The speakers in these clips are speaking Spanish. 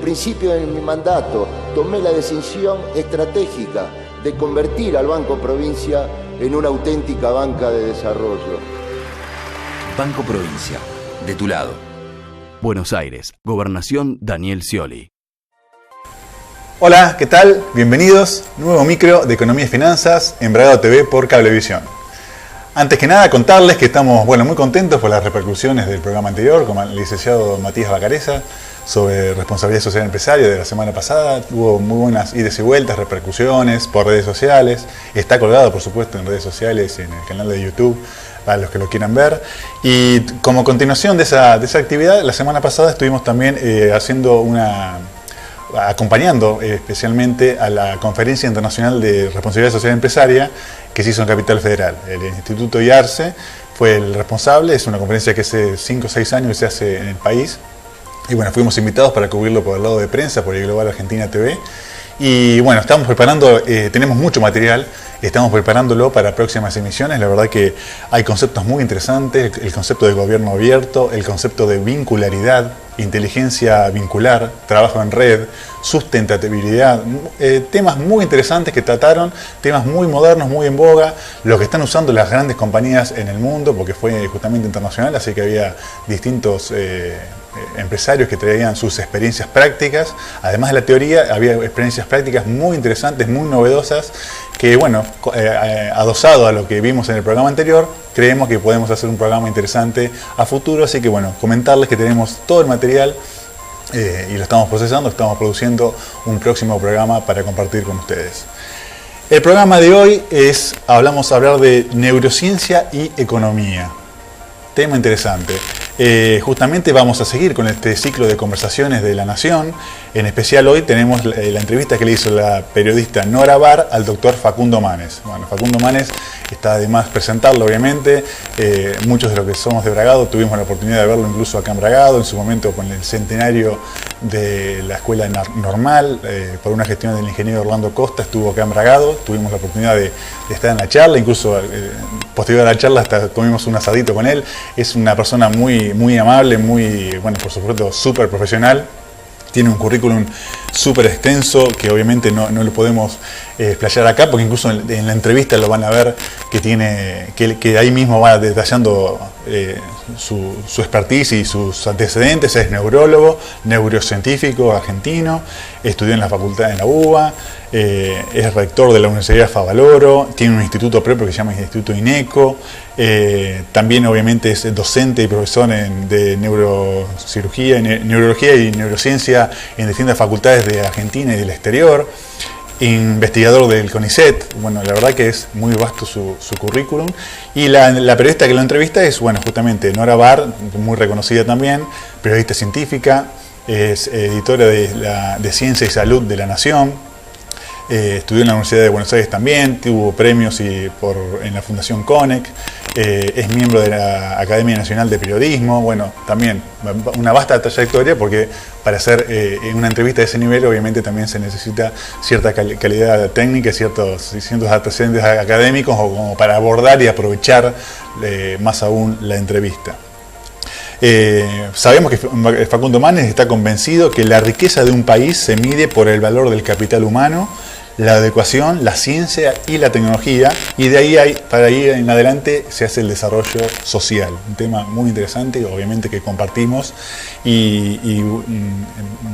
principio de mi mandato tomé la decisión estratégica de convertir al Banco Provincia en una auténtica banca de desarrollo. Banco Provincia, de tu lado. Buenos Aires, Gobernación Daniel Scioli. Hola, ¿qué tal? Bienvenidos. Nuevo micro de Economía y Finanzas en Bragado TV por Cablevisión. Antes que nada, contarles que estamos muy contentos por las repercusiones del programa anterior con el licenciado Matías Bacareza sobre responsabilidad social empresaria de la semana pasada. Hubo muy buenas idas y vueltas, repercusiones por redes sociales. Está colgado, por supuesto, en redes sociales, en el canal de YouTube, para los que lo quieran ver. Y como continuación de esa actividad, la semana pasada estuvimos también acompañando especialmente a la Conferencia Internacional de Responsabilidad Social Empresaria que se hizo en Capital Federal. El Instituto IARCE fue el responsable. Es una conferencia que hace 5 o 6 años se hace en el país. Y bueno, fuimos invitados para cubrirlo por el lado de prensa, por el Global Argentina TV. Y bueno, estamos preparando, tenemos mucho material, estamos preparándolo para próximas emisiones. La verdad que hay conceptos muy interesantes, el concepto de gobierno abierto, el concepto de vincularidad, inteligencia vincular, trabajo en red, sustentabilidad, temas muy interesantes que trataron, temas muy modernos, muy en boga, lo que están usando las grandes compañías en el mundo, porque fue justamente internacional, así que había distintos empresarios que traían sus experiencias prácticas. Además de la teoría, había experiencias prácticas muy interesantes, muy novedosas, que bueno, adosado a lo que vimos en el programa anterior, creemos que podemos hacer un programa interesante a futuro. Así que bueno, comentarles que tenemos todo el material y lo estamos procesando, estamos produciendo un próximo programa para compartir con ustedes. El programa de hoy vamos a hablar de neurociencia y economía. Tema interesante. Justamente vamos a seguir con este ciclo de conversaciones de La Nación. En especial hoy tenemos la entrevista que le hizo la periodista Nora Bar al doctor Facundo Manes. Bueno, Facundo Manes está de más presentarlo, obviamente. Muchos de los que somos de Bragado tuvimos la oportunidad de verlo incluso acá en Bragado, en su momento con el centenario de la Escuela Normal, por una gestión del ingeniero Orlando Costa, estuvo acá en Bragado. Tuvimos la oportunidad de estar en la charla, incluso posterior a la charla hasta comimos un asadito con él. Es una persona muy amable, por supuesto, súper profesional. Tiene un currículum súper extenso que obviamente no lo podemos explayar acá, porque incluso en la entrevista lo van a ver que ahí mismo va detallando su expertise y sus antecedentes. Es neurólogo, neurocientífico argentino, estudió en la facultad en la UBA, es rector de la Universidad de Favaloro, tiene un instituto propio que se llama Instituto INECO, también obviamente es docente y profesor de neurocirugía, neurología y neurociencia en distintas facultades de Argentina y del exterior, investigador del CONICET. Bueno, la verdad que es muy vasto su currículum. Y la periodista que lo entrevista es, justamente Nora Bar, muy reconocida también, periodista científica, es editora de Ciencia y Salud de La Nación. Estudió en la Universidad de Buenos Aires también, tuvo premios en la Fundación CONEC, es miembro de la Academia Nacional de Periodismo. Bueno, también una vasta trayectoria, porque para hacer una entrevista de ese nivel obviamente también se necesita cierta calidad técnica, ciertos antecedentes académicos como para abordar y aprovechar más aún la entrevista. Sabemos que Facundo Manes está convencido que la riqueza de un país se mide por el valor del capital humano, la adecuación, la ciencia y la tecnología, y de ahí para ir en adelante se hace el desarrollo social. Un tema muy interesante, obviamente, que compartimos y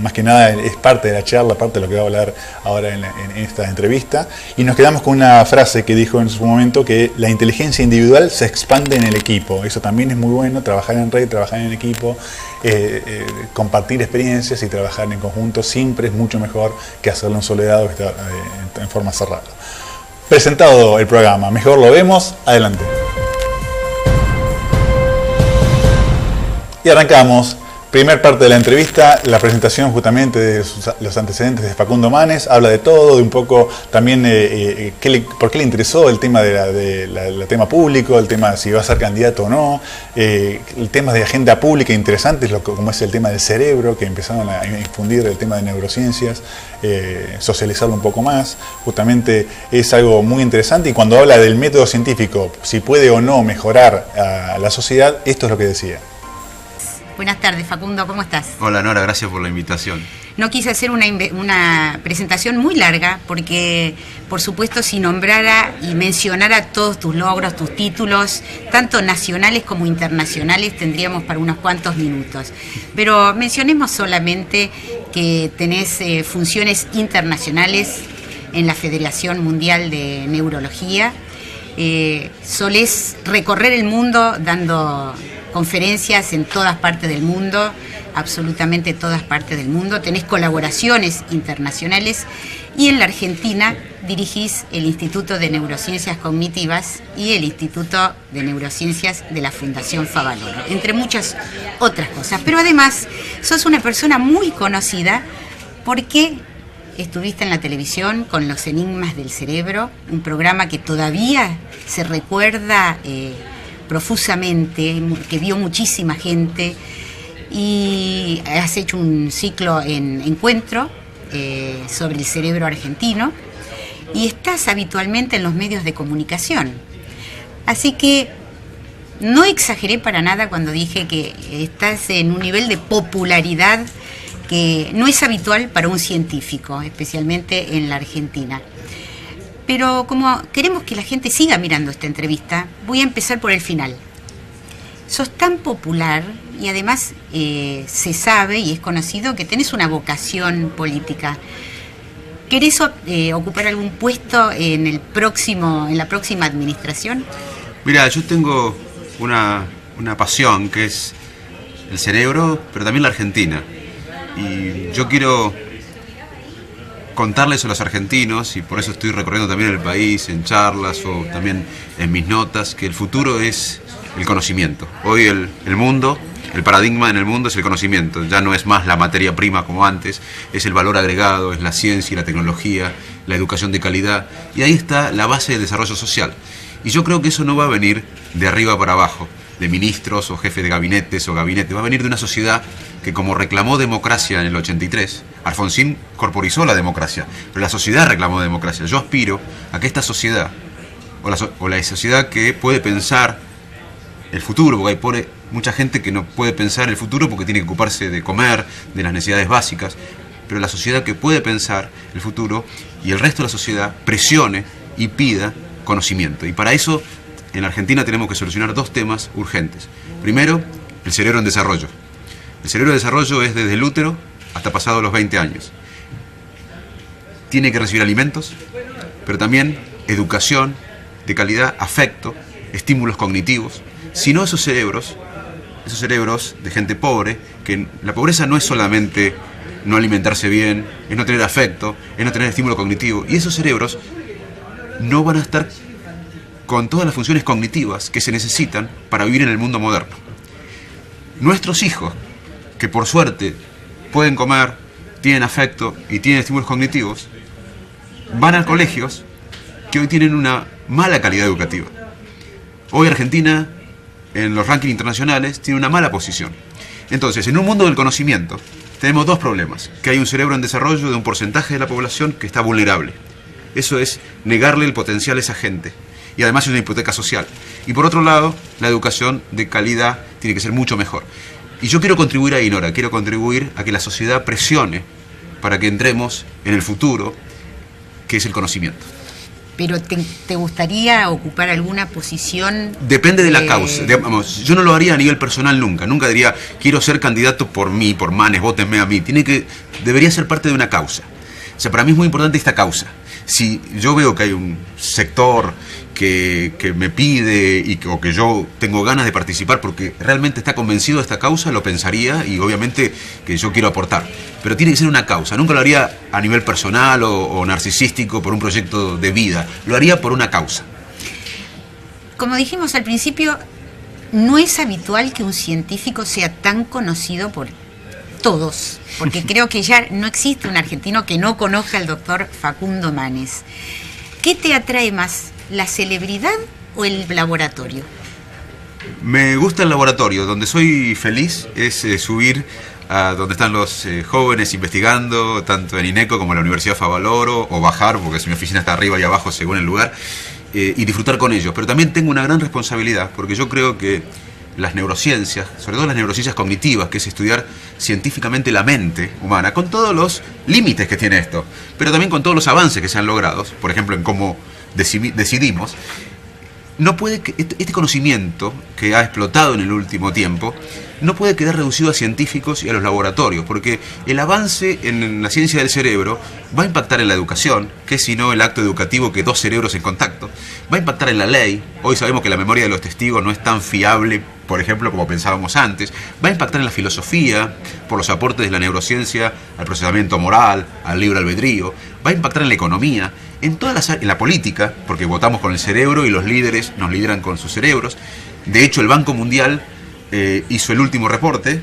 más que nada es parte de la charla, parte de lo que va a hablar ahora en esta entrevista. Y nos quedamos con una frase que dijo en su momento, que la inteligencia individual se expande en el equipo. Eso también es muy bueno, trabajar en red, trabajar en equipo, compartir experiencias y trabajar en conjunto siempre es mucho mejor que hacerlo en soledad o estar en forma cerrada. Presentado el programa, mejor lo vemos, adelante. Y arrancamos. Primer parte de la entrevista, la presentación justamente de los antecedentes de Facundo Manes. Habla de todo, de un poco también por qué le interesó el tema del tema público, el tema de si va a ser candidato o no, el tema de agenda pública interesantes, como es el tema del cerebro, que empezaron a infundir el tema de neurociencias, socializarlo un poco más. Justamente es algo muy interesante, y cuando habla del método científico, si puede o no mejorar a la sociedad, esto es lo que decía. Buenas tardes, Facundo, ¿cómo estás? Hola Nora, gracias por la invitación. No quise hacer una presentación muy larga porque, por supuesto, si nombrara y mencionara todos tus logros, tus títulos, tanto nacionales como internacionales, tendríamos para unos cuantos minutos. Pero mencionemos solamente que tenés funciones internacionales en la Federación Mundial de Neurología. Solés recorrer el mundo dando conferencias en todas partes del mundo, absolutamente todas partes del mundo. Tenés colaboraciones internacionales y en la Argentina dirigís el Instituto de Neurociencias Cognitivas y el Instituto de Neurociencias de la Fundación Favaloro, entre muchas otras cosas. Pero además sos una persona muy conocida porque estuviste en la televisión con Los Enigmas del Cerebro, un programa que todavía se recuerda profusamente, que vio muchísima gente, y has hecho un ciclo en Encuentro sobre el cerebro argentino y estás habitualmente en los medios de comunicación. Así que no exageré para nada cuando dije que estás en un nivel de popularidad que no es habitual para un científico, especialmente en la Argentina. Pero como queremos que la gente siga mirando esta entrevista, voy a empezar por el final. Sos tan popular y además se sabe y es conocido que tenés una vocación política. ¿Querés ocupar algún puesto en la próxima administración? Mira, yo tengo una pasión que es el cerebro, pero también la Argentina. Y yo quiero contarles a los argentinos, y por eso estoy recorriendo también el país en charlas o también en mis notas, que el futuro es el conocimiento. Hoy el mundo, el paradigma en el mundo es el conocimiento. Ya no es más la materia prima como antes, es el valor agregado, es la ciencia y la tecnología, la educación de calidad, y ahí está la base del desarrollo social. Y yo creo que eso no va a venir de arriba para abajo, de ministros o jefes de gabinetes o gabinetes, va a venir de una sociedad que, como reclamó democracia en el 83, Alfonsín corporizó la democracia, pero la sociedad reclamó democracia. Yo aspiro a que esta sociedad, o la sociedad que puede pensar el futuro, porque hay mucha gente que no puede pensar el futuro porque tiene que ocuparse de comer, de las necesidades básicas, pero la sociedad que puede pensar el futuro y el resto de la sociedad presione y pida conocimiento. Y para eso, en la Argentina tenemos que solucionar dos temas urgentes. Primero, el cerebro en desarrollo. El cerebro en desarrollo es desde el útero hasta pasados los 20 años. Tiene que recibir alimentos, pero también educación de calidad, afecto, estímulos cognitivos. Si no, esos cerebros de gente pobre, que la pobreza no es solamente no alimentarse bien, es no tener afecto, es no tener estímulo cognitivo, y esos cerebros no van a estar con todas las funciones cognitivas que se necesitan para vivir en el mundo moderno. Nuestros hijos, que por suerte pueden comer, tienen afecto y tienen estímulos cognitivos, van a colegios que hoy tienen una mala calidad educativa. Hoy Argentina, en los rankings internacionales, tiene una mala posición. Entonces, en un mundo del conocimiento, tenemos dos problemas. Que hay un cerebro en desarrollo de un porcentaje de la población que está vulnerable. Eso es negarle el potencial a esa gente. Y además es una hipoteca social. Y por otro lado, la educación de calidad tiene que ser mucho mejor. Y yo quiero contribuir ahí, Nora, quiero contribuir a que la sociedad presione para que entremos en el futuro, que es el conocimiento. ¿Pero te gustaría ocupar alguna posición? Depende de la causa. Digamos, yo no lo haría a nivel personal nunca. Nunca diría, quiero ser candidato por mí, por Manes, vótenme a mí. Debería ser parte de una causa. O sea, para mí es muy importante esta causa. Si yo veo que hay un sector que me pide o que yo tengo ganas de participar porque realmente está convencido de esta causa, lo pensaría y obviamente que yo quiero aportar. Pero tiene que ser una causa. Nunca lo haría a nivel personal o narcisístico por un proyecto de vida. Lo haría por una causa. Como dijimos al principio, no es habitual que un científico sea tan conocido por todos, porque creo que ya no existe un argentino que no conozca al doctor Facundo Manes. ¿Qué te atrae más, la celebridad o el laboratorio? Me gusta el laboratorio. Donde soy feliz es subir a donde están los jóvenes investigando, tanto en INECO como en la Universidad Favaloro, o bajar, porque mi oficina está arriba y abajo según el lugar, y disfrutar con ellos. Pero también tengo una gran responsabilidad, porque yo creo que las neurociencias, sobre todo las neurociencias cognitivas, que es estudiar científicamente la mente humana, con todos los límites que tiene esto, pero también con todos los avances que se han logrado, por ejemplo, en cómo decidimos, no puede, este conocimiento que ha explotado en el último tiempo no puede quedar reducido a científicos y a los laboratorios, porque el avance en la ciencia del cerebro va a impactar en la educación, que es sino el acto educativo que dos cerebros en contacto, va a impactar en la ley. Hoy sabemos que la memoria de los testigos no es tan fiable, por ejemplo, como pensábamos antes. Va a impactar en la filosofía, por los aportes de la neurociencia al procesamiento moral, al libre albedrío. Va a impactar en la economía, en la política, porque votamos con el cerebro y los líderes nos lideran con sus cerebros. De hecho, el Banco Mundial hizo el último reporte,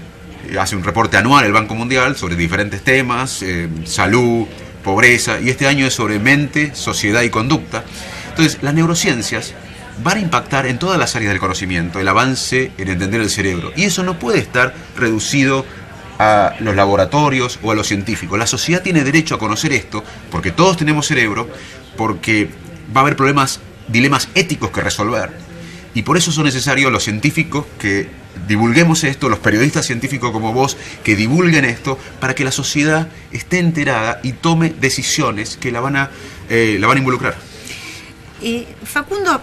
hace un reporte anual el Banco Mundial sobre diferentes temas, salud, pobreza, y este año es sobre mente, sociedad y conducta. Entonces, las neurociencias van a impactar en todas las áreas del conocimiento, el avance en entender el cerebro, y eso no puede estar reducido a los laboratorios o a los científicos. La sociedad tiene derecho a conocer esto, porque todos tenemos cerebro, porque va a haber dilemas éticos que resolver, y por eso son necesarios los científicos que divulguemos esto, los periodistas científicos como vos, que divulguen esto, para que la sociedad esté enterada y tome decisiones que la van a involucrar. Facundo,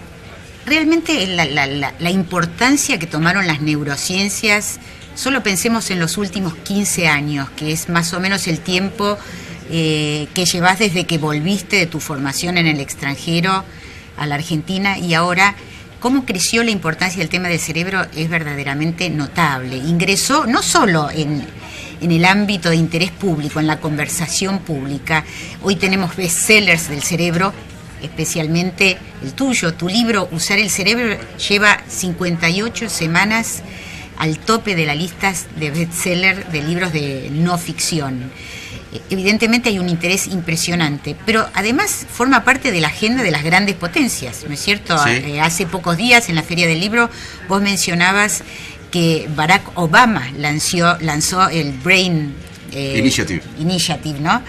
realmente la importancia que tomaron las neurociencias, solo pensemos en los últimos 15 años, que es más o menos el tiempo que llevas desde que volviste de tu formación en el extranjero a la Argentina, y ahora cómo creció la importancia del tema del cerebro es verdaderamente notable. Ingresó no solo en el ámbito de interés público, en la conversación pública. Hoy tenemos bestsellers del cerebro, especialmente el tuyo. Tu libro, Usar el cerebro, lleva 58 semanas al tope de las listas de bestseller de libros de no ficción. Evidentemente hay un interés impresionante, pero además forma parte de la agenda de las grandes potencias, ¿no es cierto? Sí. Hace pocos días en la Feria del Libro vos mencionabas que Barack Obama lanzó el Brain Initiative, ¿no?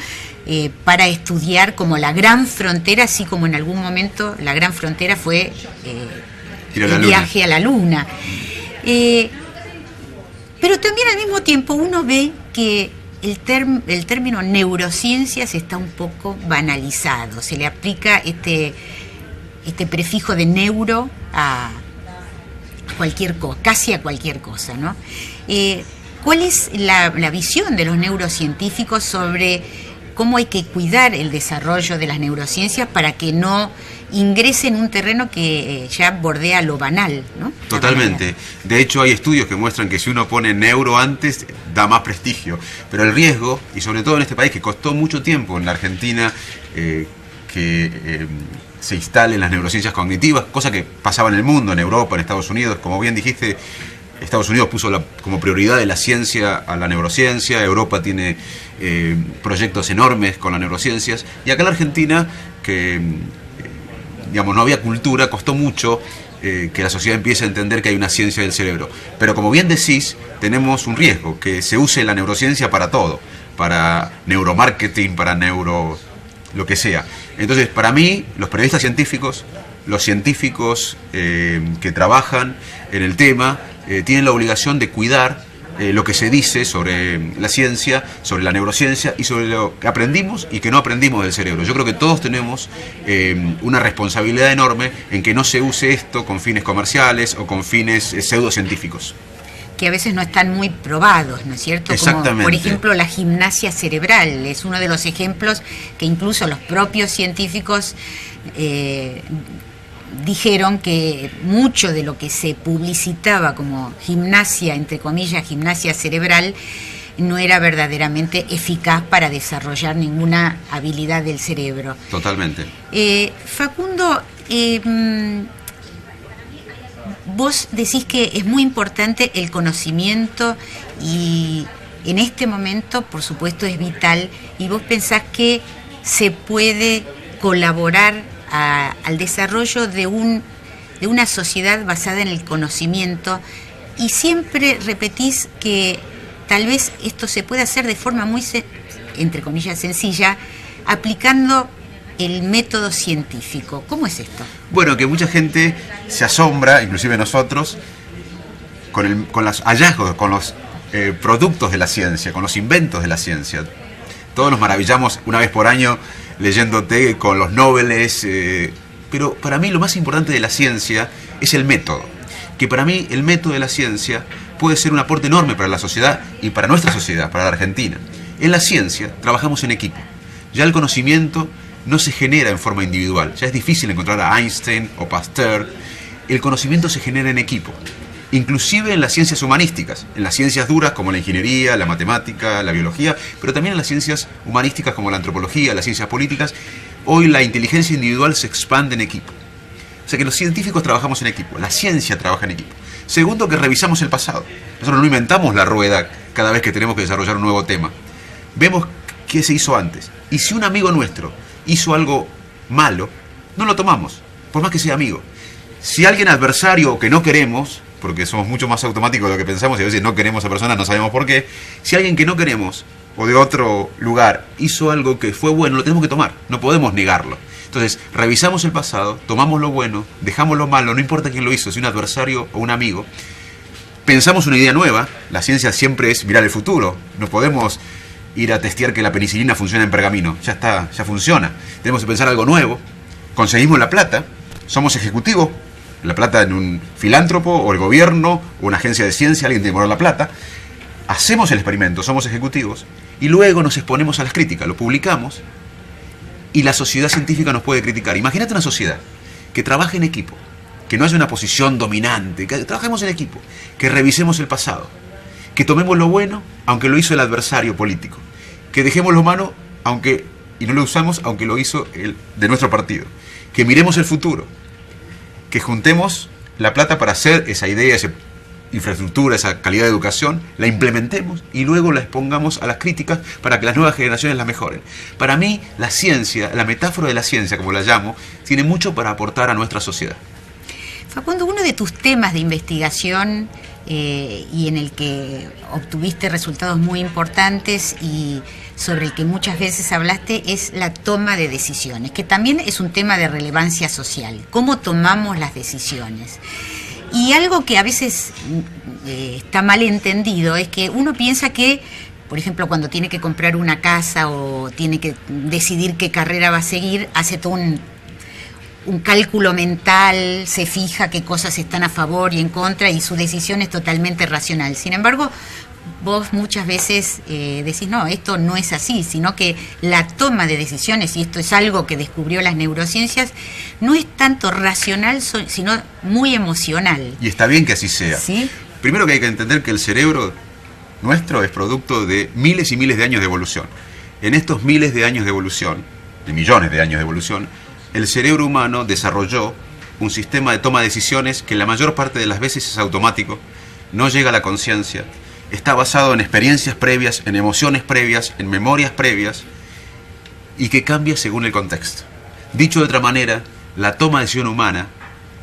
Para estudiar como la gran frontera, así como en algún momento la gran frontera fue el viaje a la Luna. Pero también al mismo tiempo uno ve que el término neurociencias está un poco banalizado. Se le aplica este prefijo de neuro a cualquier cosa, casi a cualquier cosa, ¿no? ¿Cuál es la visión de los neurocientíficos sobre cómo hay que cuidar el desarrollo de las neurociencias para que no ingrese en un terreno que ya bordea lo banal, ¿no? Totalmente. De hecho, hay estudios que muestran que si uno pone neuro antes, da más prestigio. Pero el riesgo, y sobre todo en este país que costó mucho tiempo en la Argentina se instalen las neurociencias cognitivas, cosa que pasaba en el mundo, en Europa, en Estados Unidos. Como bien dijiste, Estados Unidos puso como prioridad de la ciencia a la neurociencia. Europa tiene proyectos enormes con las neurociencias. Y acá en la Argentina, que digamos, no había cultura, costó mucho que la sociedad empiece a entender que hay una ciencia del cerebro. Pero como bien decís, tenemos un riesgo, que se use la neurociencia para todo, para neuromarketing, para lo que sea. Entonces, para mí, los periodistas científicos, los científicos que trabajan en el tema, tienen la obligación de cuidar lo que se dice sobre la ciencia, sobre la neurociencia y sobre lo que aprendimos y que no aprendimos del cerebro. Yo creo que todos tenemos una responsabilidad enorme en que no se use esto con fines comerciales o con fines pseudocientíficos. Que a veces no están muy probados, ¿no es cierto? Exactamente. Como, por ejemplo, la gimnasia cerebral es uno de los ejemplos que incluso los propios científicos dijeron que mucho de lo que se publicitaba como gimnasia, entre comillas, gimnasia cerebral, no era verdaderamente eficaz para desarrollar ninguna habilidad del cerebro. Totalmente. Facundo, vos decís que es muy importante el conocimiento y en este momento, por supuesto, es vital, y vos pensás que se puede colaborar al desarrollo de una sociedad basada en el conocimiento, y siempre repetís que tal vez esto se puede hacer de forma muy, entre comillas, sencilla, aplicando el método científico. ¿Cómo es esto? Bueno, que mucha gente se asombra, inclusive nosotros, con los hallazgos, con los productos de la ciencia, con los inventos de la ciencia. Todos nos maravillamos una vez por año leyéndote con los Nobeles, pero para mí lo más importante de la ciencia es el método. Que para mí el método de la ciencia puede ser un aporte enorme para la sociedad y para nuestra sociedad, para la Argentina. En la ciencia trabajamos en equipo. Ya el conocimiento no se genera en forma individual. Ya es difícil encontrar a Einstein o Pasteur. El conocimiento se genera en equipo. Inclusive en las ciencias humanísticas, en las ciencias duras como la ingeniería, la matemática, la biología, pero también en las ciencias humanísticas como la antropología, las ciencias políticas. Hoy la inteligencia individual se expande en equipo. O sea que los científicos trabajamos en equipo, la ciencia trabaja en equipo. Segundo, que revisamos el pasado. Nosotros no inventamos la rueda cada vez que tenemos que desarrollar un nuevo tema. Vemos qué se hizo antes. Y si un amigo nuestro hizo algo malo, no lo tomamos, por más que sea amigo. Si alguien adversario que no queremos, porque somos mucho más automáticos de lo que pensamos y a veces no queremos a personas, no sabemos por qué, si alguien que no queremos o de otro lugar hizo algo que fue bueno, lo tenemos que tomar, no podemos negarlo. Entonces, revisamos el pasado, tomamos lo bueno, dejamos lo malo, no importa quién lo hizo, si un adversario o un amigo. Pensamos una idea nueva, la ciencia siempre es mirar el futuro, no podemos ir a testear que la penicilina funciona en pergamino, ya está, ya funciona. Tenemos que pensar algo nuevo, conseguimos la plata, somos ejecutivos, la plata en un filántropo o el gobierno o una agencia de ciencia, alguien tiene que poner la plata, hacemos el experimento, somos ejecutivos y luego nos exponemos a las críticas, lo publicamos y la sociedad científica nos puede criticar. Imagínate una sociedad que trabaje en equipo, que no haya una posición dominante, que trabajemos en equipo, que revisemos el pasado, que tomemos lo bueno aunque lo hizo el adversario político, que dejemos lo malo y no lo usamos aunque lo hizo el de nuestro partido, que miremos el futuro, que juntemos la plata para hacer esa idea, esa infraestructura, esa calidad de educación, la implementemos y luego la expongamos a las críticas para que las nuevas generaciones la mejoren. Para mí, la ciencia, la metáfora de la ciencia, como la llamo, tiene mucho para aportar a nuestra sociedad. Facundo, uno de tus temas de investigación y en el que obtuviste resultados muy importantes y sobre el que muchas veces hablaste es la toma de decisiones, que también es un tema de relevancia social. ¿Cómo tomamos las decisiones? Y algo que a veces está mal entendido es que uno piensa que, por ejemplo, cuando tiene que comprar una casa o tiene que decidir qué carrera va a seguir, hace todo un cálculo mental, se fija qué cosas están a favor y en contra y su decisión es totalmente racional. Sin embargo, vos muchas veces decís, no, esto no es así, sino que la toma de decisiones, y esto es algo que descubrió las neurociencias, no es tanto racional, sino muy emocional. Y está bien que así sea. ¿Sí? Primero que hay que entender que el cerebro nuestro es producto de miles y miles de años de evolución. En estos miles de años de evolución, de millones de años de evolución, el cerebro humano desarrolló un sistema de toma de decisiones que la mayor parte de las veces es automático, no llega a la conciencia, está basado en experiencias previas, en emociones previas, en memorias previas y que cambia según el contexto. Dicho de otra manera, la toma de decisión humana,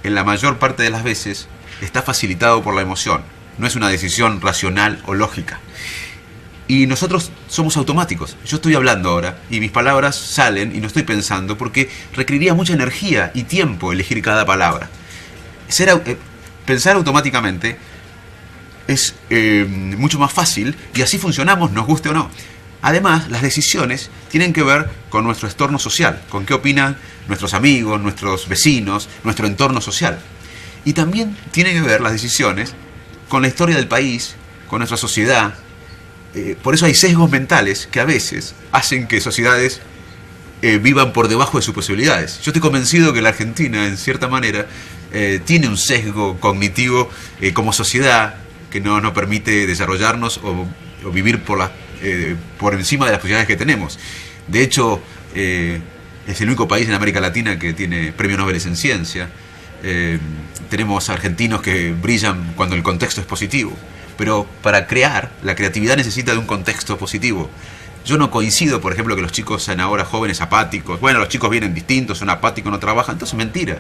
en la mayor parte de las veces, está facilitado por la emoción, no es una decisión racional o lógica. Y nosotros somos automáticos. Yo estoy hablando ahora y mis palabras salen y no estoy pensando porque requeriría mucha energía y tiempo elegir cada palabra. Pensar automáticamente es mucho más fácil y así funcionamos, nos guste o no. Además, las decisiones tienen que ver con nuestro entorno social, con qué opinan nuestros amigos, nuestros vecinos, nuestro entorno social. Y también tienen que ver las decisiones con la historia del país, con nuestra sociedad. Por eso hay sesgos mentales que a veces hacen que sociedades vivan por debajo de sus posibilidades. Yo estoy convencido que la Argentina, en cierta manera, tiene un sesgo cognitivo como sociedad que no nos permite desarrollarnos o vivir por encima de las posibilidades que tenemos. De hecho, es el único país en América Latina que tiene premios Nobel en ciencia. Tenemos argentinos que brillan cuando el contexto es positivo. Pero para crear, la creatividad necesita de un contexto positivo. Yo no coincido, por ejemplo, que los chicos sean ahora jóvenes apáticos. Bueno, los chicos vienen distintos, son apáticos, no trabajan. Entonces, mentira.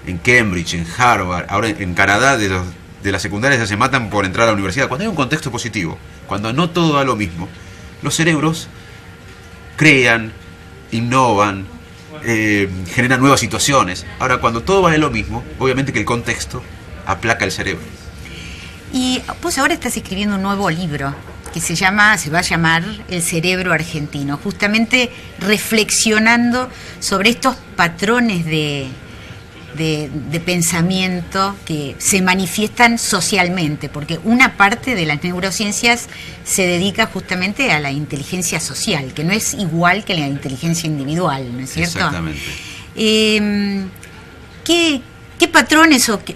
En Cambridge, en Harvard, ahora en Canadá, de la secundaria ya se matan por entrar a la universidad. Cuando hay un contexto positivo, cuando no todo da lo mismo, los cerebros crean, innovan, generan nuevas situaciones. Ahora, cuando todo vale lo mismo, obviamente que el contexto aplaca el cerebro. Y vos ahora estás escribiendo un nuevo libro que se va a llamar El cerebro argentino, justamente reflexionando sobre estos patrones de pensamiento que se manifiestan socialmente, porque una parte de las neurociencias se dedica justamente a la inteligencia social, que no es igual que la inteligencia individual, ¿no es cierto? Exactamente. ¿Qué patrones o qué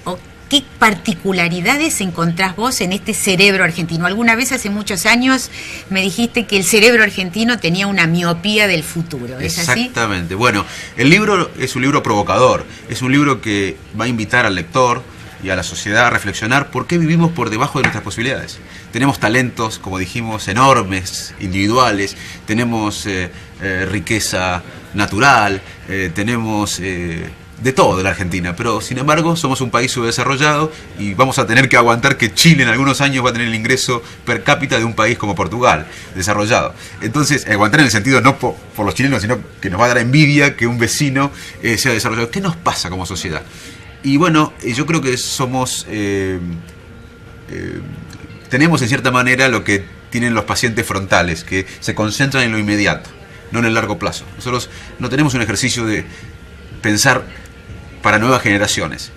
particularidades encontrás vos en este cerebro argentino? Alguna vez hace muchos años me dijiste que el cerebro argentino tenía una miopía del futuro, ¿es así? Exactamente. Bueno, el libro es un libro provocador, es un libro que va a invitar al lector y a la sociedad a reflexionar por qué vivimos por debajo de nuestras posibilidades. Tenemos talentos, como dijimos, enormes, individuales, tenemos riqueza natural, tenemos de todo de la Argentina, pero sin embargo somos un país subdesarrollado y vamos a tener que aguantar que Chile en algunos años va a tener el ingreso per cápita de un país como Portugal, desarrollado. Entonces, aguantar en el sentido no por los chilenos, sino que nos va a dar envidia que un vecino sea desarrollado. ¿Qué nos pasa como sociedad? Y bueno, yo creo que somos tenemos en cierta manera lo que tienen los pacientes frontales, que se concentran en lo inmediato, no en el largo plazo. Nosotros no tenemos un ejercicio de pensar para nuevas generaciones.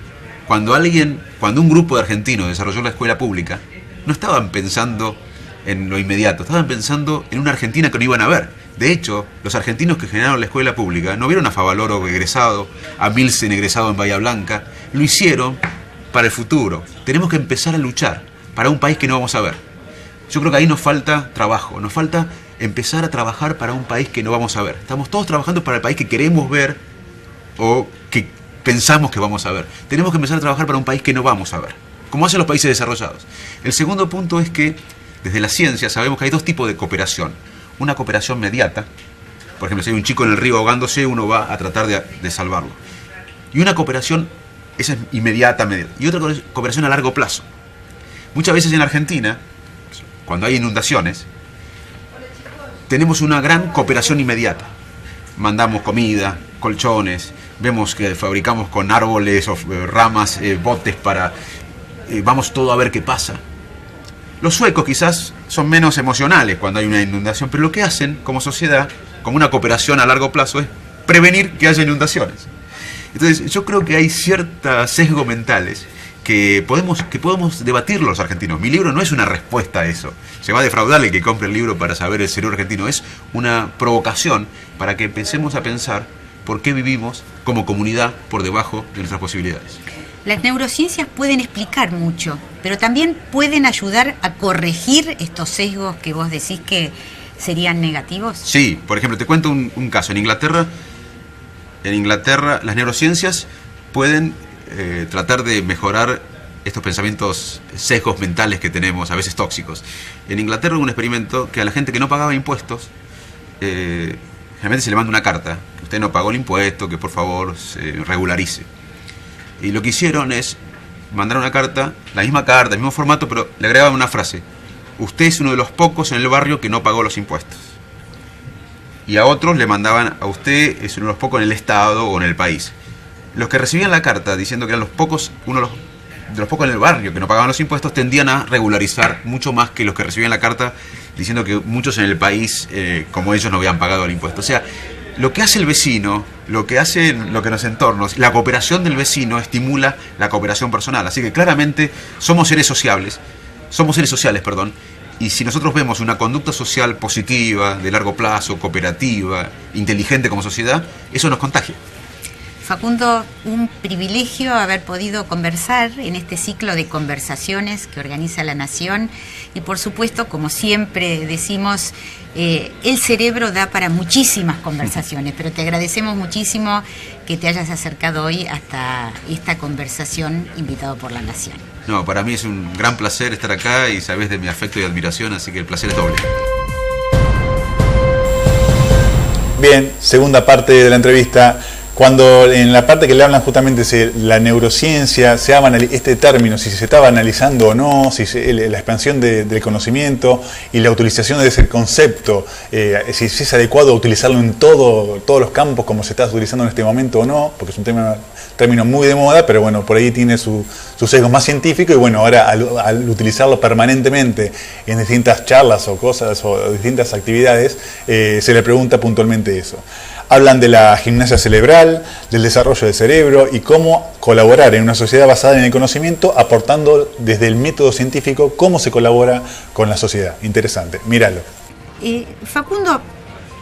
Cuando un grupo de argentinos desarrolló la escuela pública, no estaban pensando en lo inmediato, estaban pensando en una Argentina que no iban a ver. De hecho, los argentinos que generaron la escuela pública no vieron a Favaloro egresado, a Milsen egresado en Bahía Blanca, lo hicieron para el futuro. Tenemos que empezar a luchar para un país que no vamos a ver. Yo creo que ahí nos falta trabajo, nos falta empezar a trabajar para un país que no vamos a ver. Estamos todos trabajando para el país que queremos ver o que pensamos que vamos a ver. Tenemos que empezar a trabajar para un país que no vamos a ver, como hacen los países desarrollados. El segundo punto es que desde la ciencia sabemos que hay dos tipos de cooperación. Una cooperación mediata, por ejemplo, si hay un chico en el río ahogándose, uno va a tratar de salvarlo. Y una cooperación, esa es inmediata, y otra cooperación a largo plazo. Muchas veces en Argentina, cuando hay inundaciones, tenemos una gran cooperación inmediata. Mandamos comida, colchones, vemos que fabricamos con árboles o ramas, botes para... vamos todo a ver qué pasa. Los suecos quizás son menos emocionales cuando hay una inundación, pero lo que hacen como sociedad, como una cooperación a largo plazo, es prevenir que haya inundaciones. Entonces yo creo que hay ciertos sesgos mentales que podemos debatir los argentinos. Mi libro no es una respuesta a eso. Se va a defraudar el que compre el libro para saber el cerebro argentino. Es una provocación para que empecemos a pensar por qué vivimos como comunidad por debajo de nuestras posibilidades. Las neurociencias pueden explicar mucho, pero también pueden ayudar a corregir estos sesgos que vos decís que serían negativos. Sí, por ejemplo, te cuento un caso. En Inglaterra las neurociencias pueden tratar de mejorar estos pensamientos, sesgos mentales que tenemos, a veces tóxicos. En Inglaterra hubo un experimento que a la gente que no pagaba impuestos, generalmente se le manda una carta, que usted no pagó el impuesto, que por favor se regularice. Y lo que hicieron es mandar una carta, la misma carta, el mismo formato, pero le agregaban una frase: usted es uno de los pocos en el barrio que no pagó los impuestos. Y a otros le mandaban: a usted es uno de los pocos en el estado o en el país. Los que recibían la carta diciendo que eran los pocos, uno de los pocos en el barrio que no pagaban los impuestos, tendían a regularizar mucho más que los que recibían la carta diciendo que muchos en el país, como ellos, no habían pagado el impuesto. O sea, lo que hace el vecino, lo que los entornos, la cooperación del vecino estimula la cooperación personal. Así que claramente somos seres sociales, y si nosotros vemos una conducta social positiva, de largo plazo, cooperativa, inteligente como sociedad, eso nos contagia. Facundo, un privilegio haber podido conversar en este ciclo de conversaciones que organiza La Nación y, por supuesto, como siempre decimos, el cerebro da para muchísimas conversaciones, pero te agradecemos muchísimo que te hayas acercado hoy hasta esta conversación invitado por La Nación. No, para mí es un gran placer estar acá y sabes de mi afecto y admiración, así que el placer es doble. Bien, segunda parte de la entrevista Cuando en la parte que le hablan justamente de la neurociencia, este término, si se estaba analizando o no, la expansión del conocimiento y la utilización de ese concepto, si es adecuado utilizarlo en todos los campos como se está utilizando en este momento o no, porque es un término muy de moda, pero bueno, por ahí tiene su sesgo más científico, y bueno, ahora al utilizarlo permanentemente en distintas charlas o cosas o distintas actividades, se le pregunta puntualmente eso. Hablan de la gimnasia cerebral, del desarrollo del cerebro y cómo colaborar en una sociedad basada en el conocimiento, aportando desde el método científico cómo se colabora con la sociedad. Interesante, míralo. Facundo,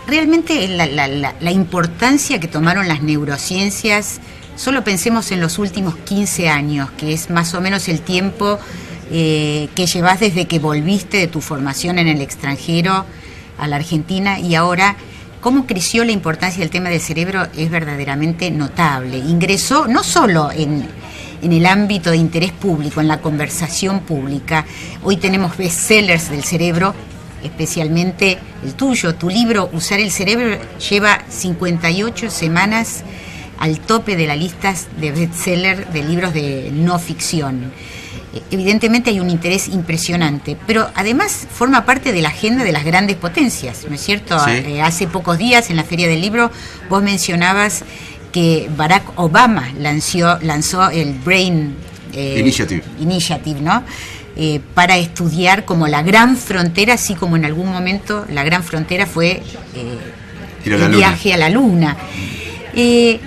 realmente la importancia que tomaron las neurociencias, solo pensemos en los últimos 15 años, que es más o menos el tiempo que llevas desde que volviste de tu formación en el extranjero a la Argentina, y ahora cómo creció la importancia del tema del cerebro es verdaderamente notable. Ingresó no solo en el ámbito de interés público, en la conversación pública. Hoy tenemos bestsellers del cerebro, especialmente el tuyo. Tu libro, Usar el cerebro, lleva 58 semanas al tope de las listas de bestseller de libros de no ficción. Evidentemente hay un interés impresionante, pero además forma parte de la agenda de las grandes potencias, ¿no es cierto? Sí. Hace pocos días en la Feria del Libro vos mencionabas que Barack Obama lanzó el Brain Initiative, ¿no? Para estudiar como la gran frontera, así como en algún momento la gran frontera fue el viaje a la Luna. Pero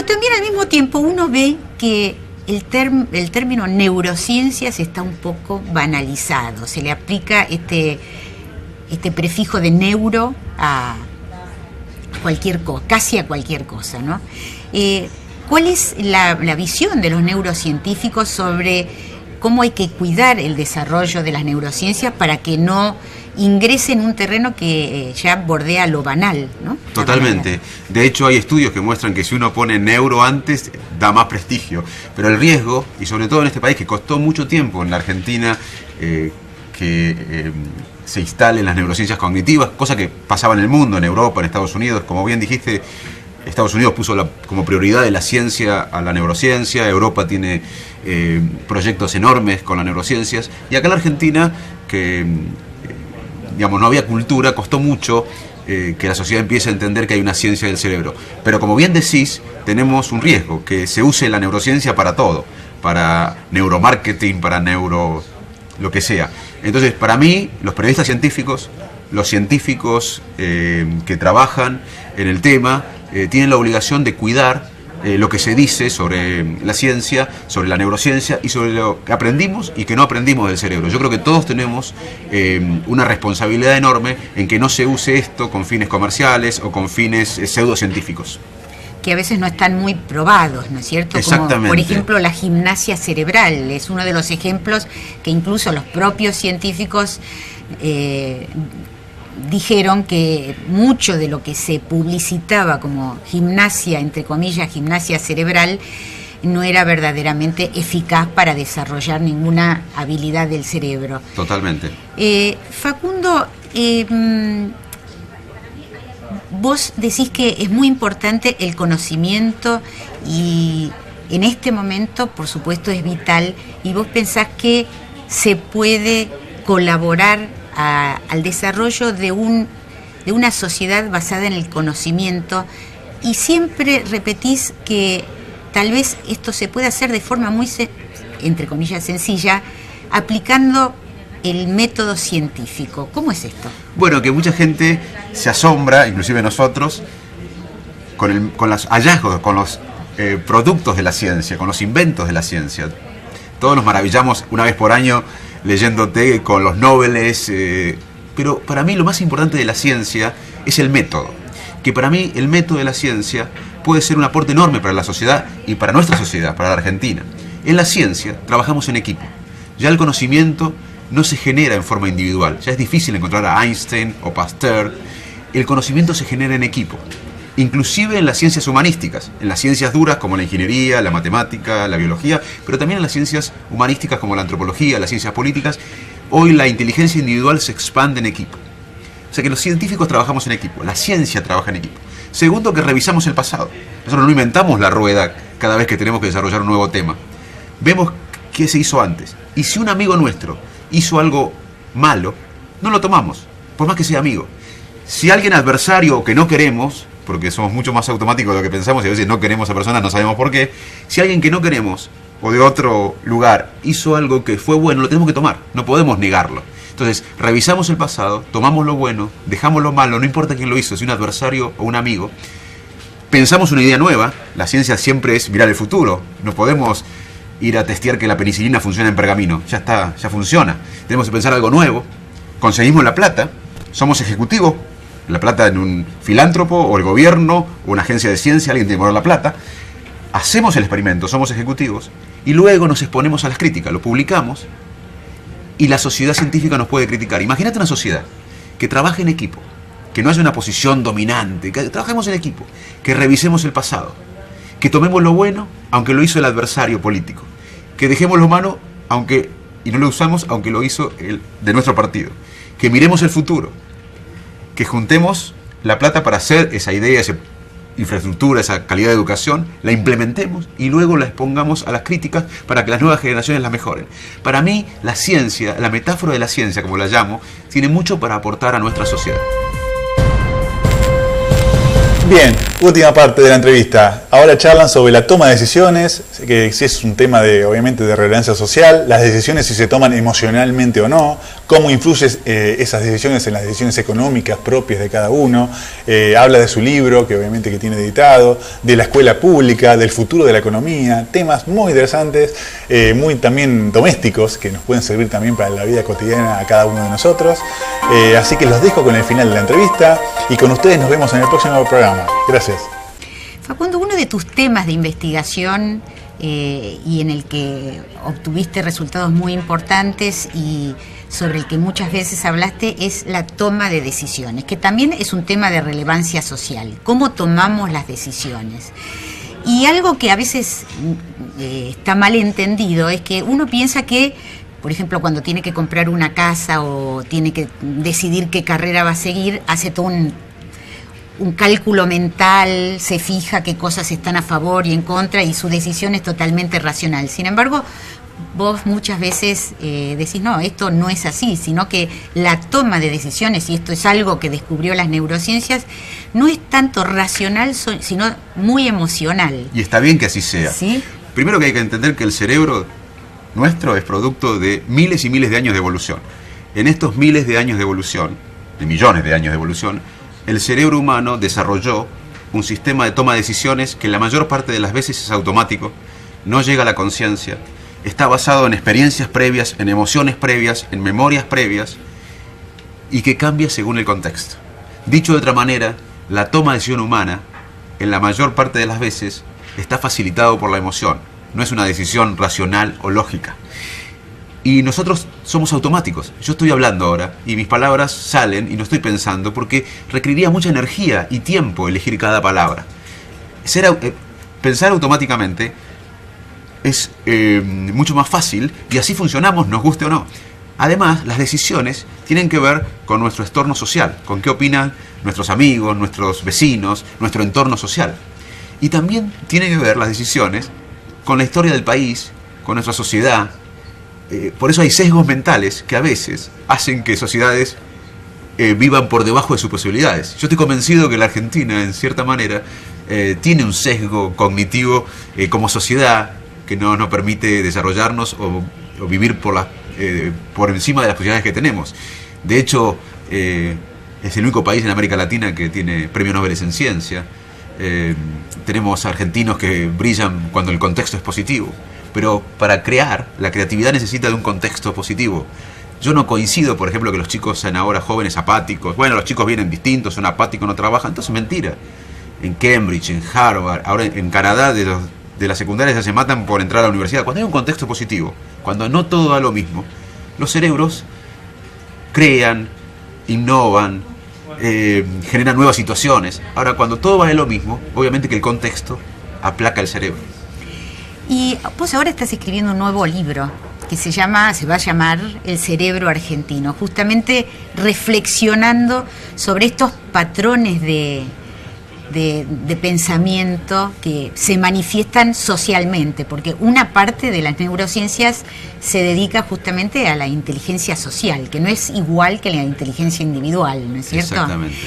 también al mismo tiempo uno ve que el término neurociencias está un poco banalizado. Se le aplica este prefijo de neuro a cualquier cosa, casi a cualquier cosa, ¿no? ¿Cuál es la visión de los neurocientíficos sobre cómo hay que cuidar el desarrollo de las neurociencias para que no ingrese en un terreno que ya bordea lo banal, ¿no? Totalmente. De hecho, hay estudios que muestran que si uno pone neuro antes, da más prestigio. Pero el riesgo, y sobre todo en este país que costó mucho tiempo en la Argentina se instalen las neurociencias cognitivas, cosa que pasaba en el mundo, en Europa, en Estados Unidos. Como bien dijiste, Estados Unidos puso como prioridad de la ciencia a la neurociencia. Europa tiene proyectos enormes con las neurociencias. Y acá en la Argentina, que digamos, no había cultura, costó mucho que la sociedad empiece a entender que hay una ciencia del cerebro. Pero como bien decís, tenemos un riesgo, que se use la neurociencia para todo, para neuromarketing, para lo que sea. Entonces, para mí, los periodistas científicos, los científicos que trabajan en el tema, tienen la obligación de cuidar lo que se dice sobre la ciencia, sobre la neurociencia y sobre lo que aprendimos y que no aprendimos del cerebro. Yo creo que todos tenemos una responsabilidad enorme en que no se use esto con fines comerciales o con fines pseudocientíficos. Que a veces no están muy probados, ¿no es cierto? Exactamente. Como, por ejemplo, la gimnasia cerebral es uno de los ejemplos que incluso los propios científicos dijeron que mucho de lo que se publicitaba como gimnasia, entre comillas, gimnasia cerebral, no era verdaderamente eficaz para desarrollar ninguna habilidad del cerebro. Totalmente. Facundo, vos decís que es muy importante el conocimiento y en este momento, por supuesto, es vital, y vos pensás que se puede colaborar al desarrollo de una sociedad basada en el conocimiento, y siempre repetís que tal vez esto se puede hacer de forma muy, entre comillas, sencilla, aplicando el método científico. ¿Cómo es esto? Bueno, que mucha gente se asombra, inclusive nosotros, con los hallazgos, con los productos de la ciencia, con los inventos de la ciencia. Todos nos maravillamos una vez por año leyéndote con los Nobeles, pero para mí lo más importante de la ciencia es el método. Que para mí el método de la ciencia puede ser un aporte enorme para la sociedad y para nuestra sociedad, para la Argentina. En la ciencia trabajamos en equipo. Ya el conocimiento no se genera en forma individual. Ya es difícil encontrar a Einstein o Pasteur. El conocimiento se genera en equipo. Inclusive en las ciencias humanísticas, en las ciencias duras como la ingeniería, la matemática, la biología, pero también en las ciencias humanísticas como la antropología, las ciencias políticas. Hoy la inteligencia individual se expande en equipo. O sea que los científicos trabajamos en equipo, la ciencia trabaja en equipo. Segundo, que revisamos el pasado. Nosotros no inventamos la rueda cada vez que tenemos que desarrollar un nuevo tema. Vemos qué se hizo antes. Y si un amigo nuestro hizo algo malo, no lo tomamos, por más que sea amigo. Si alguien adversario que no queremos, porque somos mucho más automáticos de lo que pensamos y a veces no queremos a personas, no sabemos por qué, si alguien que no queremos o de otro lugar hizo algo que fue bueno, lo tenemos que tomar, no podemos negarlo. Entonces, revisamos el pasado, tomamos lo bueno, dejamos lo malo, no importa quién lo hizo, si un adversario o un amigo, pensamos una idea nueva. La ciencia siempre es mirar el futuro, no podemos ir a testear que la penicilina funciona en pergamino, ya está, ya funciona. Tenemos que pensar algo nuevo, conseguimos la plata, somos ejecutivos, la plata en un filántropo o el gobierno o una agencia de ciencia, alguien tiene que poner la plata, hacemos el experimento, somos ejecutivos y luego nos exponemos a las críticas, lo publicamos y la sociedad científica nos puede criticar. Imagínate una sociedad que trabaje en equipo, que no haya una posición dominante, que trabajemos en equipo, que revisemos el pasado, que tomemos lo bueno aunque lo hizo el adversario político, que dejemos lo malo y no lo usamos aunque lo hizo el de nuestro partido, que miremos el futuro, que juntemos la plata para hacer esa idea, esa infraestructura, esa calidad de educación, la implementemos y luego la expongamos a las críticas para que las nuevas generaciones la mejoren. Para mí, la ciencia, la metáfora de la ciencia, como la llamo, tiene mucho para aportar a nuestra sociedad. Bien, última parte de la entrevista. Ahora charlan sobre la toma de decisiones, que sí es un tema obviamente de relevancia social, las decisiones si se toman emocionalmente o no, cómo influyen esas decisiones en las decisiones económicas propias de cada uno. Habla de su libro, que obviamente que tiene editado, de la escuela pública, del futuro de la economía, temas muy interesantes, muy también domésticos, que nos pueden servir también para la vida cotidiana a cada uno de nosotros. Así que los dejo con el final de la entrevista y con ustedes nos vemos en el próximo programa. Gracias. Facundo, uno de tus temas de investigación y en el que obtuviste resultados muy importantes y sobre el que muchas veces hablaste es la toma de decisiones, que también es un tema de relevancia social. ¿Cómo tomamos las decisiones? Y algo que a veces está mal entendido es que uno piensa que, por ejemplo, cuando tiene que comprar una casa o tiene que decidir qué carrera va a seguir, hace todo un cálculo mental, se fija qué cosas están a favor y en contra y su decisión es totalmente racional. Sin embargo, vos muchas veces decís, no, esto no es así, sino que la toma de decisiones, y esto es algo que descubrió las neurociencias, no es tanto racional, sino muy emocional. Y está bien que así sea. ¿Sí? Primero que hay que entender que el cerebro nuestro es producto de miles y miles de años de evolución. En estos miles de años de evolución, de millones de años de evolución, el cerebro humano desarrolló un sistema de toma de decisiones que la mayor parte de las veces es automático, no llega a la conciencia, está basado en experiencias previas, en emociones previas, en memorias previas y que cambia según el contexto. Dicho de otra manera, la toma de decisión humana, en la mayor parte de las veces, está facilitado por la emoción, no es una decisión racional o lógica. Y nosotros somos automáticos. Yo estoy hablando ahora y mis palabras salen y no estoy pensando porque requeriría mucha energía y tiempo elegir cada palabra. Pensar automáticamente es mucho más fácil y así funcionamos, nos guste o no. Además, las decisiones tienen que ver con nuestro entorno social, con qué opinan nuestros amigos, nuestros vecinos, nuestro entorno social. Y también tienen que ver las decisiones con la historia del país, con nuestra sociedad. Por eso hay sesgos mentales que a veces hacen que sociedades vivan por debajo de sus posibilidades. Yo estoy convencido que la Argentina, en cierta manera, tiene un sesgo cognitivo como sociedad que no nos permite desarrollarnos o vivir por encima de las posibilidades que tenemos. De hecho, es el único país en América Latina que tiene premios Nobel en ciencia. Tenemos argentinos que brillan cuando el contexto es positivo. Pero para crear, la creatividad necesita de un contexto positivo. Yo no coincido, por ejemplo, que los chicos sean ahora jóvenes apáticos. Bueno, los chicos vienen distintos, son apáticos, no trabajan. Entonces, mentira. En Cambridge, en Harvard, ahora en Canadá, de la secundaria ya se matan por entrar a la universidad. Cuando hay un contexto positivo, cuando no todo da lo mismo, los cerebros crean, innovan, generan nuevas situaciones. Ahora, cuando todo va de lo mismo, obviamente que el contexto aplaca el cerebro. Y vos ahora estás escribiendo un nuevo libro que se va a llamar El cerebro argentino, justamente reflexionando sobre estos patrones de de pensamiento que se manifiestan socialmente, porque una parte de las neurociencias se dedica justamente a la inteligencia social, que no es igual que la inteligencia individual, ¿no es cierto? Exactamente.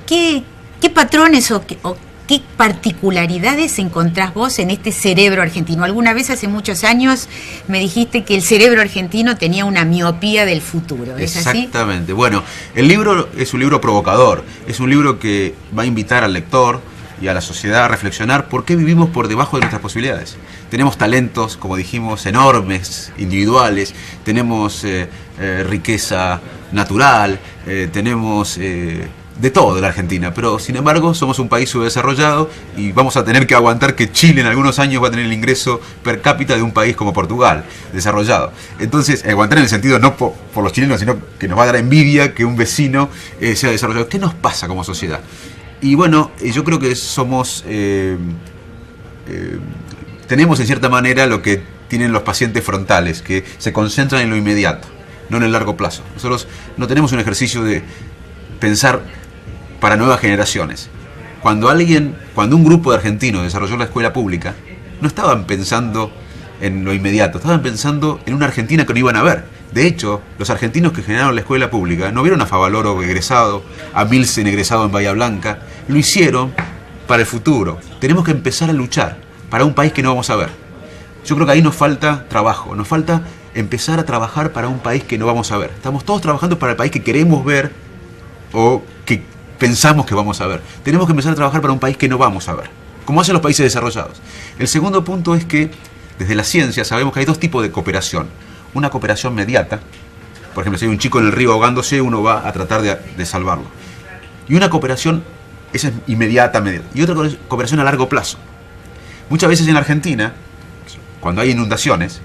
¿Qué patrones o qué particularidades encontrás vos en este cerebro argentino? Alguna vez hace muchos años me dijiste que el cerebro argentino tenía una miopía del futuro, ¿es así? Exactamente. Bueno, el libro es un libro provocador, es un libro que va a invitar al lector y a la sociedad a reflexionar por qué vivimos por debajo de nuestras posibilidades. Tenemos talentos, como dijimos, enormes, individuales, tenemos riqueza natural, tenemos de todo de la Argentina, pero sin embargo somos un país subdesarrollado y vamos a tener que aguantar que Chile en algunos años va a tener el ingreso per cápita de un país como Portugal, desarrollado. Entonces, aguantar en el sentido no por los chilenos, sino que nos va a dar envidia que un vecino sea desarrollado. ¿Qué nos pasa como sociedad? Y bueno, yo creo que somos tenemos en cierta manera lo que tienen los pacientes frontales, que se concentran en lo inmediato, no en el largo plazo. Nosotros no tenemos un ejercicio de pensar para nuevas generaciones. Cuando un grupo de argentinos desarrolló la escuela pública, no estaban pensando en lo inmediato, estaban pensando en una Argentina que no iban a ver. De hecho, los argentinos que generaron la escuela pública no vieron a Favaloro egresado, a Milsen egresado en Bahía Blanca, lo hicieron para el futuro. Tenemos que empezar a luchar para un país que no vamos a ver. Yo creo que ahí nos falta trabajo, nos falta empezar a trabajar para un país que no vamos a ver. Estamos todos trabajando para el país que queremos ver o que pensamos que vamos a ver. Tenemos que empezar a trabajar para un país que no vamos a ver, como hacen los países desarrollados. El segundo punto es que desde la ciencia sabemos que hay dos tipos de cooperación. Una cooperación mediata, por ejemplo, si hay un chico en el río ahogándose, uno va a tratar de salvarlo. Y una cooperación, esa es inmediata, y otra cooperación a largo plazo. Muchas veces en Argentina, cuando hay inundaciones,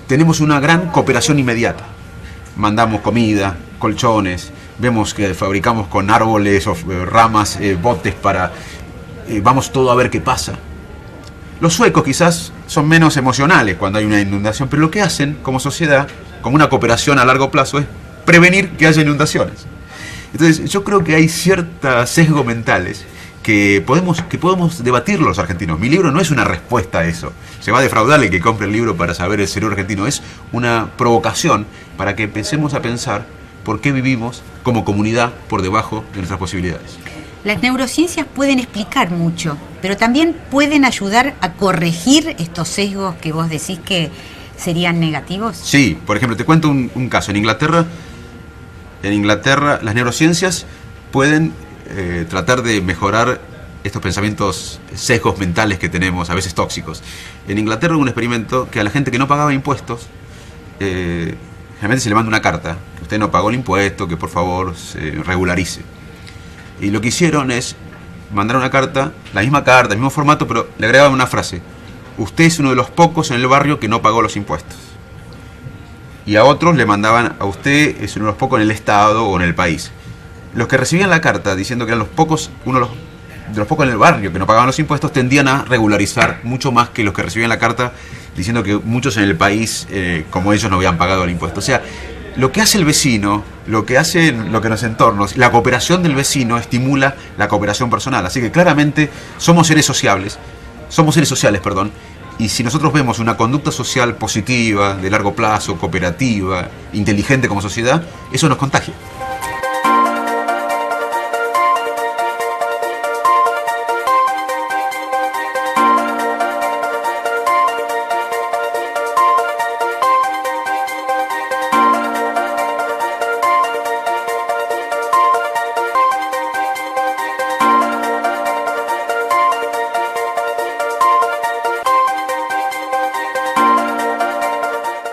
tenemos una gran cooperación inmediata. Mandamos comida, colchones, vemos que fabricamos con árboles o ramas, botes para... vamos todo a ver qué pasa. Los suecos quizás son menos emocionales cuando hay una inundación, pero lo que hacen como sociedad, como una cooperación a largo plazo, es prevenir que haya inundaciones. Entonces yo creo que hay ciertos sesgos mentales que podemos debatir los argentinos. Mi libro no es una respuesta a eso. Se va a defraudar el que compre el libro para saber el cerebro argentino. Es una provocación para que empecemos a pensar por qué vivimos como comunidad por debajo de nuestras posibilidades. Las neurociencias pueden explicar mucho, pero también pueden ayudar a corregir estos sesgos que vos decís que serían negativos. Sí, por ejemplo, te cuento un caso. En Inglaterra las neurociencias pueden tratar de mejorar estos pensamientos, sesgos mentales que tenemos, a veces tóxicos. En Inglaterra hubo un experimento que a la gente que no pagaba impuestos, generalmente se le manda una carta, que usted no pagó el impuesto, que por favor se regularice. Y lo que hicieron es mandar una carta, la misma carta, el mismo formato, pero le agregaban una frase: usted es uno de los pocos en el barrio que no pagó los impuestos. Y a otros le mandaban: a usted es uno de los pocos en el estado o en el país. Los que recibían la carta diciendo que eran los pocos, uno de los pocos en el barrio que no pagaban los impuestos, tendían a regularizar mucho más que los que recibían la carta diciendo que muchos en el país, como ellos, no habían pagado el impuesto. O sea, lo que hace el vecino, lo que los entornos, la cooperación del vecino estimula la cooperación personal. Así que claramente somos seres sociales, y si nosotros vemos una conducta social positiva, de largo plazo, cooperativa, inteligente como sociedad, eso nos contagia.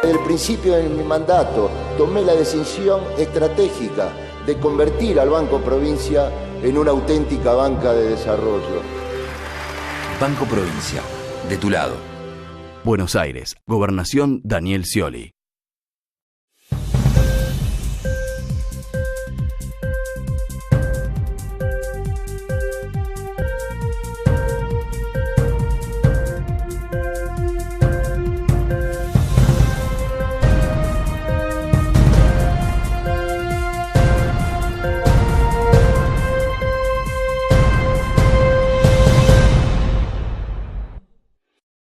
Desde el principio de mi mandato tomé la decisión estratégica de convertir al Banco Provincia en una auténtica banca de desarrollo. Banco Provincia, de tu lado. Buenos Aires, Gobernación Daniel Scioli.